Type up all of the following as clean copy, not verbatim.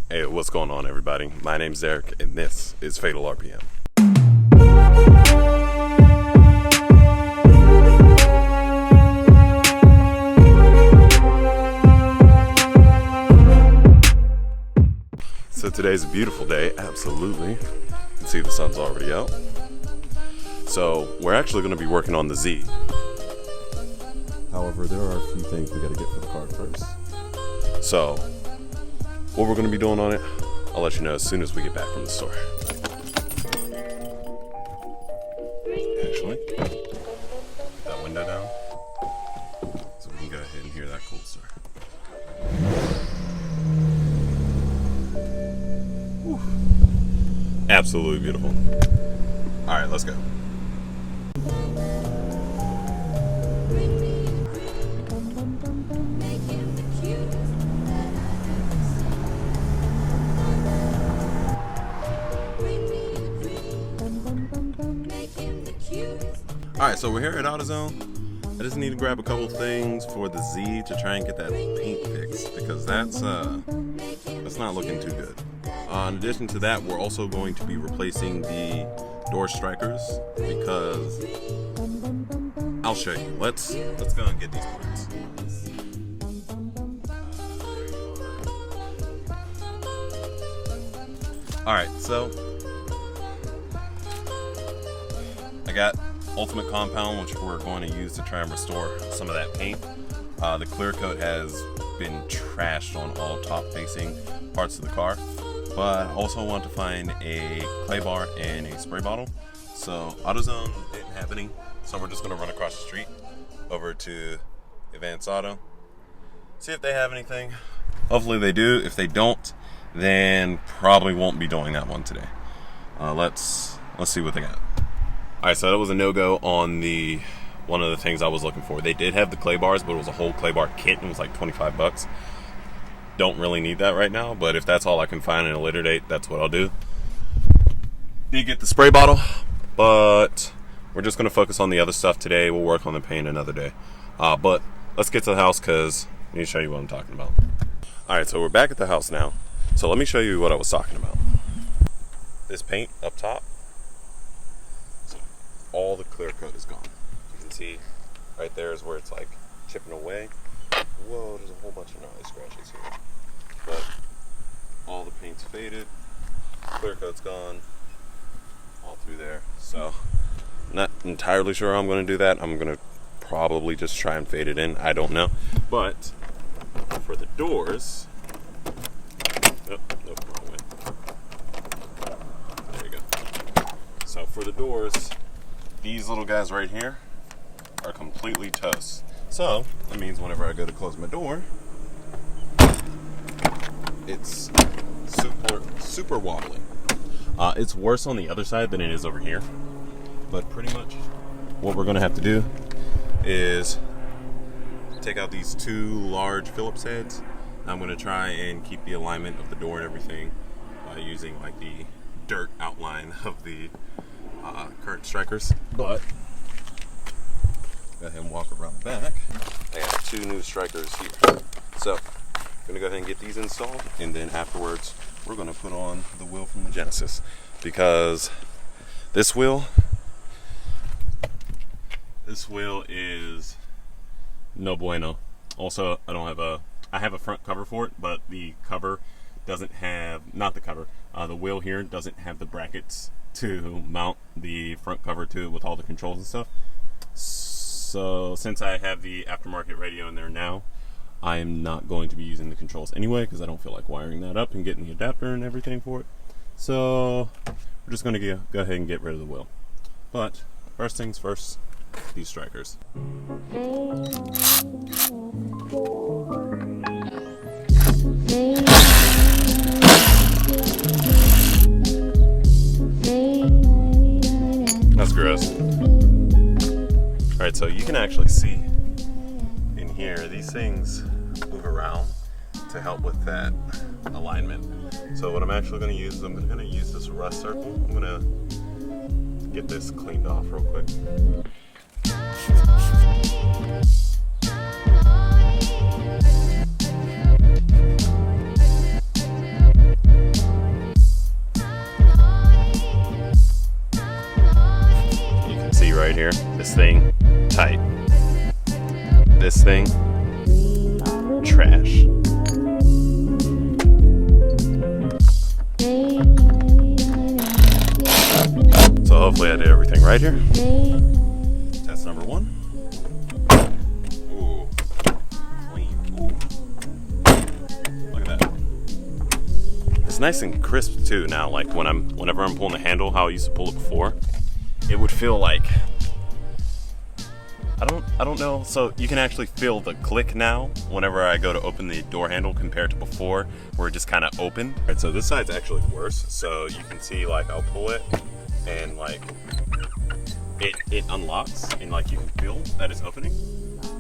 Hey, what's going on, everybody? My name's Derek, and this is Fatal RPM. So today's a beautiful day, absolutely. You can see the sun's already out. So we're actually going to be working on the Z. However, there are a few things we got to get for the car first. So what we're going to be doing on it, I'll let you know as soon as we get back from the store. Actually, that window down so we can go ahead and hear that cool start. Whew. Absolutely beautiful. All right, let's go. Alright, so we're here at AutoZone. I just need to grab a couple things for the Z to try and get that paint fixed because that's not looking too good. In addition to that, we're also going to be replacing the door strikers because I'll show you. Let's go and get these parts. Alright, so I got Ultimate Compound, which we're going to use to try and restore some of that paint. The clear coat has been trashed on all top facing parts of the car, but I also want to find a clay bar and a spray bottle. So AutoZone didn't have any, so we're just going to run across the street over to Advanced Auto, see if they have anything. Hopefully they do. If they don't, then probably won't be doing that one today. Let's see what they got. Alright, so that was a no-go on the one of the things I was looking for. They did have the clay bars, but it was a whole clay bar kit and it was like 25 bucks. Don't really need that right now, but if that's all I can find in a later date, that's what I'll do. Did get the spray bottle, but we're just going to focus on the other stuff today. We'll work on the paint another day. But let's get to the house because I need to show you what I'm talking about. Alright, so we're back at the house now. So let me show you what I was talking about. This paint up top, all the clear coat is gone. You can see right there is where it's like chipping away. Whoa, there's a whole bunch of gnarly scratches here. But all the paint's faded, clear coat's gone, all through there. So not entirely sure how I'm going to do that. I'm going to probably just try and fade it in. I don't know. But for the doors, nope, wrong way. There you go. So for the doors, these little guys right here are completely toast. So that means whenever I go to close my door, it's super wobbly. It's worse on the other side than it is over here. But pretty much what we're going to have to do is take out these two large Phillips heads. I'm going to try and keep the alignment of the door and everything by using like the dirt outline of the current strikers. But go ahead and walk around the back. I got two new strikers here. So I'm going to go ahead and get these installed, and then afterwards we're going to put on the wheel from the Genesis because this wheel is no bueno. Also, I have a front cover for it, but the cover doesn't have, the wheel here doesn't have the brackets to mount the front cover to it with all the controls and stuff. So since I have the aftermarket radio in there now, I am not going to be using the controls anyway because I don't feel like wiring that up and getting the adapter and everything for it. So we're just going to go ahead and get rid of the wheel. But first things first, these strikers. That's gross. Alright, so you can actually see in here, these things move around to help with that alignment. So what I'm actually going to use, I'm going to use this rust circle. I'm going to get this cleaned off real quick. thing, tight. This thing, trash. So hopefully I did everything right here. Test number 1. Ooh, clean. Ooh. Look at that. It's nice and crisp too now. Like whenever I'm pulling the handle, how I used to pull it before, it would feel like, I don't know. So you can actually feel the click now whenever I go to open the door handle compared to before, where it just kind of open. All right, so this side's actually worse. So you can see, like, I'll pull it and like it unlocks and like you can feel that it's opening.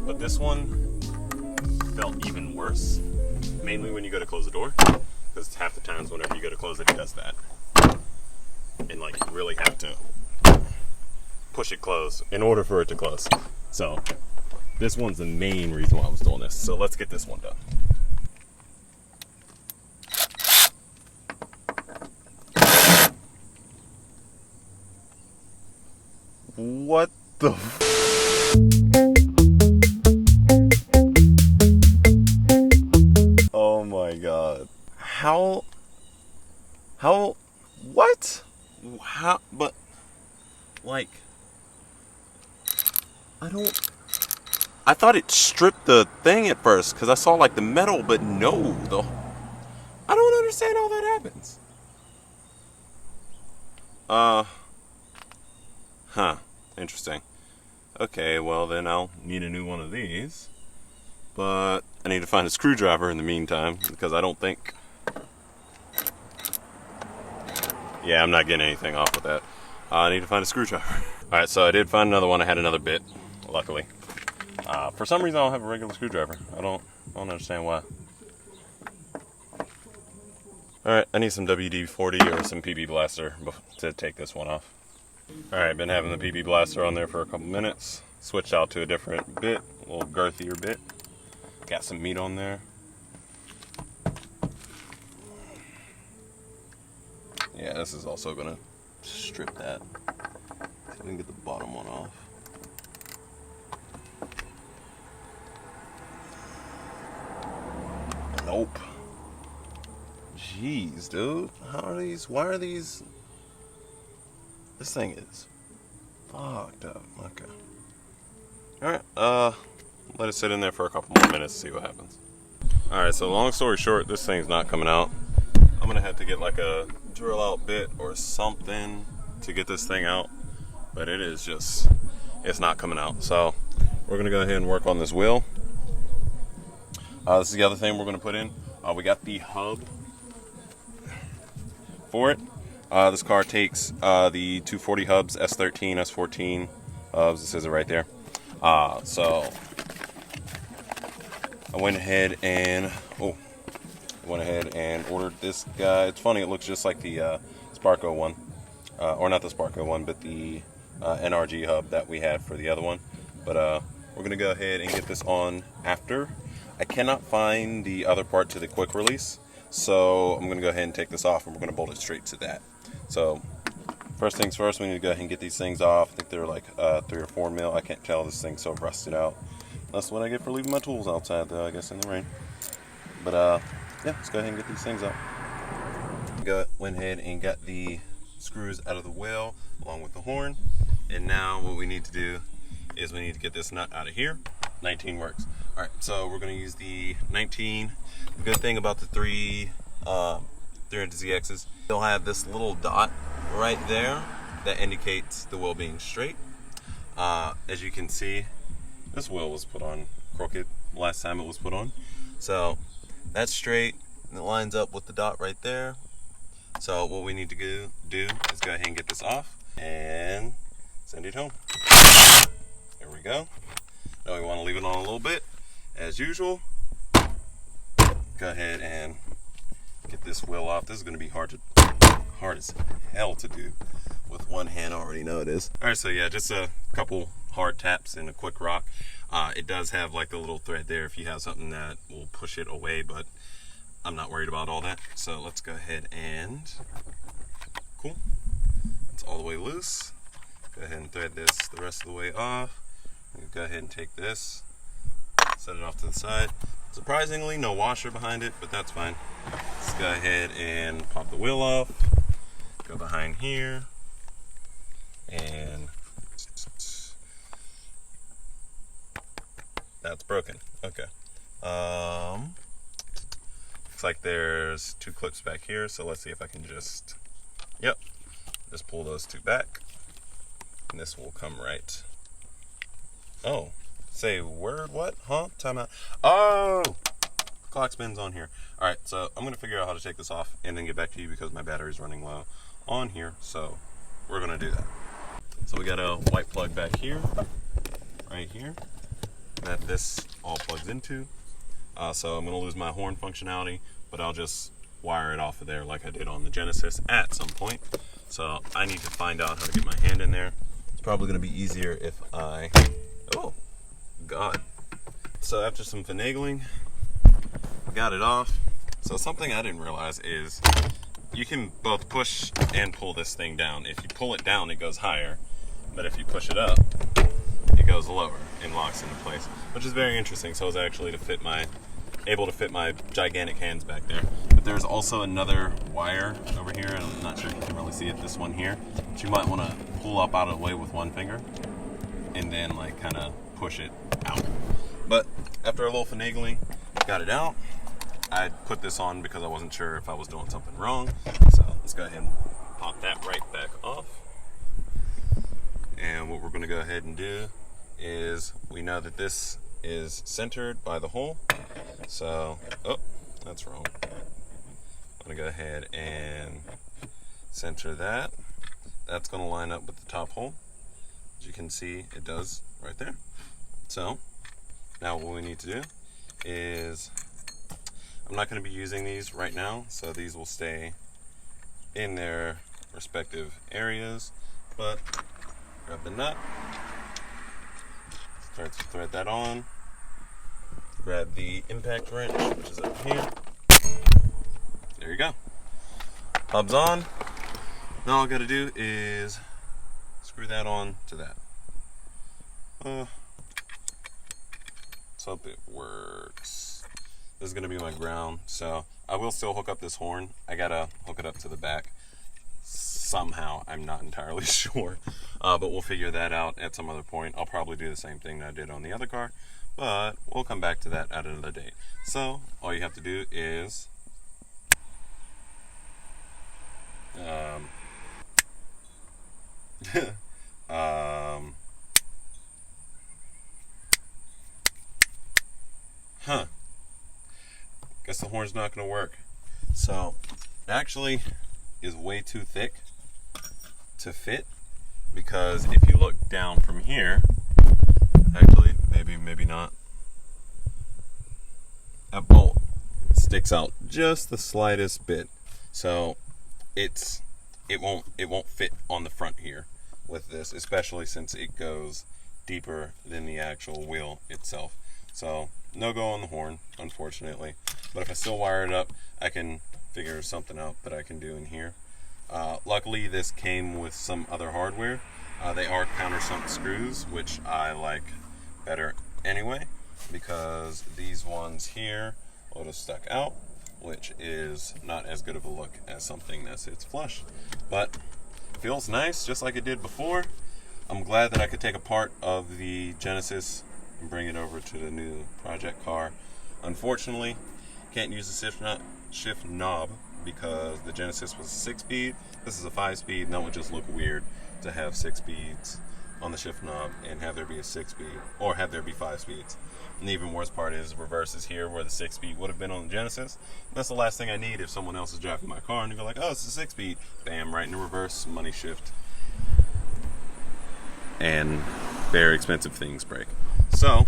But this one felt even worse, mainly when you go to close the door, because half the times whenever you go to close it, it does that. And like you really have to push it closed in order for it to close. So this one's the main reason why I was doing this. So let's get this one done. What the Oh my god. What? How, but, like, I thought it stripped the thing at first, because I saw, like, the metal, but no, though. I don't understand how that happens. Huh. Interesting. Okay, well then I'll need a new one of these. But I need to find a screwdriver in the meantime, because I don't think... Yeah, I'm not getting anything off with that. I need to find a screwdriver. Alright, so I did find another one. I had another bit, luckily. For some reason I don't have a regular screwdriver. I don't understand why. Alright, I need some WD-40 or some PB Blaster to take this one off. Alright, been having the PB Blaster on there for a couple minutes. Switched out to a different bit, a little girthier bit. Got some meat on there. Yeah, this is also gonna strip that. See if we can get the bottom one off. Nope. Jeez, dude. How are these? Why are these? This thing is fucked up. Okay. Alright, let it sit in there for a couple more minutes to see what happens. Alright, so long story short, this thing's not coming out. I'm gonna have to get like a drill out bit or something to get this thing out. But it is just, it's not coming out. So we're gonna go ahead and work on this wheel. This is the other thing we're gonna put in. We got the hub for it. This car takes the 240 hubs, S13, S14 hubs. This is it right there. So I went ahead and ordered this guy. It's funny, it looks just like the Sparco one, or not the Sparco one, but the NRG hub that we had for the other one. But we're gonna go ahead and get this on after. I cannot find the other part to the quick release, so I'm gonna go ahead and take this off and we're gonna bolt it straight to that. So first things first, we need to go ahead and get these things off. I think they're like 3 or 4 mil. I can't tell, this thing's so rusted out. That's what I get for leaving my tools outside though, I guess, in the rain. But yeah, let's go ahead and get these things out. Went ahead and got the screws out of the wheel along with the horn. And now what we need to do is we need to get this nut out of here. 19 works. Alright, so we're going to use the 19. The good thing about the 300ZXs, they'll have this little dot right there that indicates the wheel being straight. As you can see, this wheel was put on crooked last time it was put on. So that's straight, and it lines up with the dot right there. So what we need to do is go ahead and get this off and send it home. There we go. Now we want to leave it on a little bit. As usual, go ahead and get this wheel off. This is going to be hard as hell to do with one hand. I already know it is. Alright, so yeah, just a couple hard taps and a quick rock. It does have like a little thread there if you have something that will push it away, but I'm not worried about all that. So let's go ahead and, cool, it's all the way loose. Go ahead and thread this the rest of the way off. Go ahead and take this, set it off to the side. Surprisingly, no washer behind it, but that's fine. Let's go ahead and pop the wheel off. Go behind here, and that's broken. Okay. Looks like there's 2 clips back here, so let's see if I can just, yep, just pull those 2 back, and this will come right. Oh, say word, what? Huh? Time out. Oh! Clock spins on here. Alright, so I'm going to figure out how to take this off and then get back to you because my battery's running low on here, so we're going to do that. So we got a white plug back here, right here, that this all plugs into. So I'm going to lose my horn functionality, but I'll just wire it off of there like I did on the Genesis at some point. So I need to find out how to get my hand in there. It's probably going to be easier if I... Oh, God. So after some finagling, got it off. So something I didn't realize is you can both push and pull this thing down. If you pull it down, it goes higher. But if you push it up, it goes lower and locks into place, which is very interesting. So I was actually able to fit my gigantic hands back there. But there's also another wire over here, and I'm not sure if you can really see it, this one here, that you might want to pull up out of the way with one finger and then like kind of push it out. But after a little finagling, got it out. I put this on because I wasn't sure if I was doing something wrong. So let's go ahead and pop that right back off. And what we're going to go ahead and do is, we know that this is centered by the hole. So, oh, that's wrong. I'm going to go ahead and center that. That's going to line up with the top hole. As you can see, it does right there. So, now what we need to do is, I'm not going to be using these right now, so these will stay in their respective areas, but grab the nut, start to thread that on, grab the impact wrench, which is up here. There you go. Hub's on. Now all I got to do is screw that on to that. Let's hope it works. This is going to be my ground, so I will still hook up this horn. I got to hook it up to the back somehow. I'm not entirely sure, but we'll figure that out at some other point. I'll probably do the same thing that I did on the other car, but we'll come back to that at another date. So all you have to do is guess the horn's not going to work. So it actually is way too thick to fit, because if you look down from here, actually maybe not, that bolt sticks out just the slightest bit, so it won't fit on the front here with this, especially since it goes deeper than the actual wheel itself. So no go on the horn, unfortunately, but if I still wire it up, I can figure something out that I can do in here. Luckily this came with some other hardware. They are countersunk screws, which I like better anyway, because these ones here would have stuck out, which is not as good of a look as something that sits flush, but feels nice just like it did before. I'm glad that I could take a part of the Genesis and bring it over to the new project car. Unfortunately, can't use the shift knob because the Genesis was a 6-speed. This is a 5-speed, and that would just look weird to have 6 speeds on the shift knob and have there be a 6-speed, or have there be 5 speeds. And the even worse part is reverse is here, where the 6-speed would have been on the Genesis. And that's the last thing I need if someone else is driving my car and they go like, oh, it's a 6-speed. Bam, right into reverse, money shift. And very expensive things break. So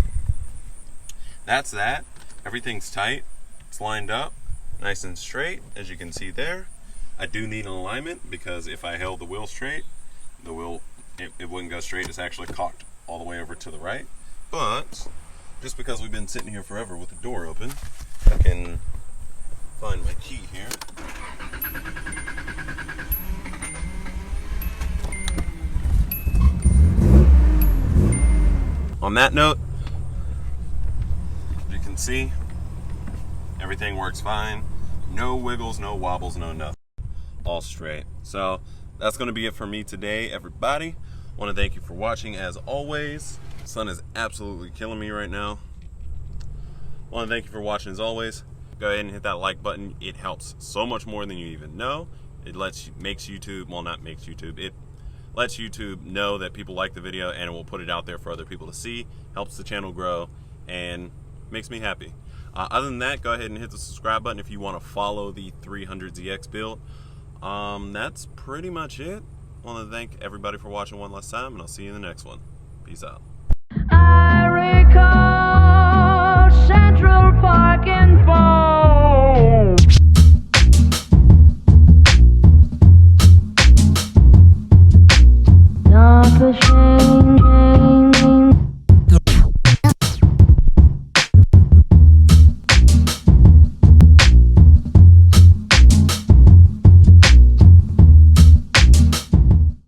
that's that. Everything's tight. It's lined up nice and straight, as you can see there. I do need an alignment, because if I held the wheel straight, the wheel, it wouldn't go straight. It's actually cocked all the way over to the right. But just because we've been sitting here forever with the door open, I can find my key here. on that note, as you can see, everything works fine. No wiggles, no wobbles, no nothing. All straight. So that's going to be it for me today, everybody. I want to thank you for watching as always. The sun is absolutely killing me right now. I want to thank you for watching as always. Go ahead and hit that like button. It helps so much more than you even know. It makes YouTube, well, not makes YouTube, it lets YouTube know that people like the video, and it will put it out there for other people to see. Helps the channel grow and makes me happy. Other than that, go ahead and hit the subscribe button if you want to follow the 300ZX build. That's pretty much it. I want to thank everybody for watching one last time, and I'll see you in the next one. Peace out. I recall Central Park and fall. Not the change.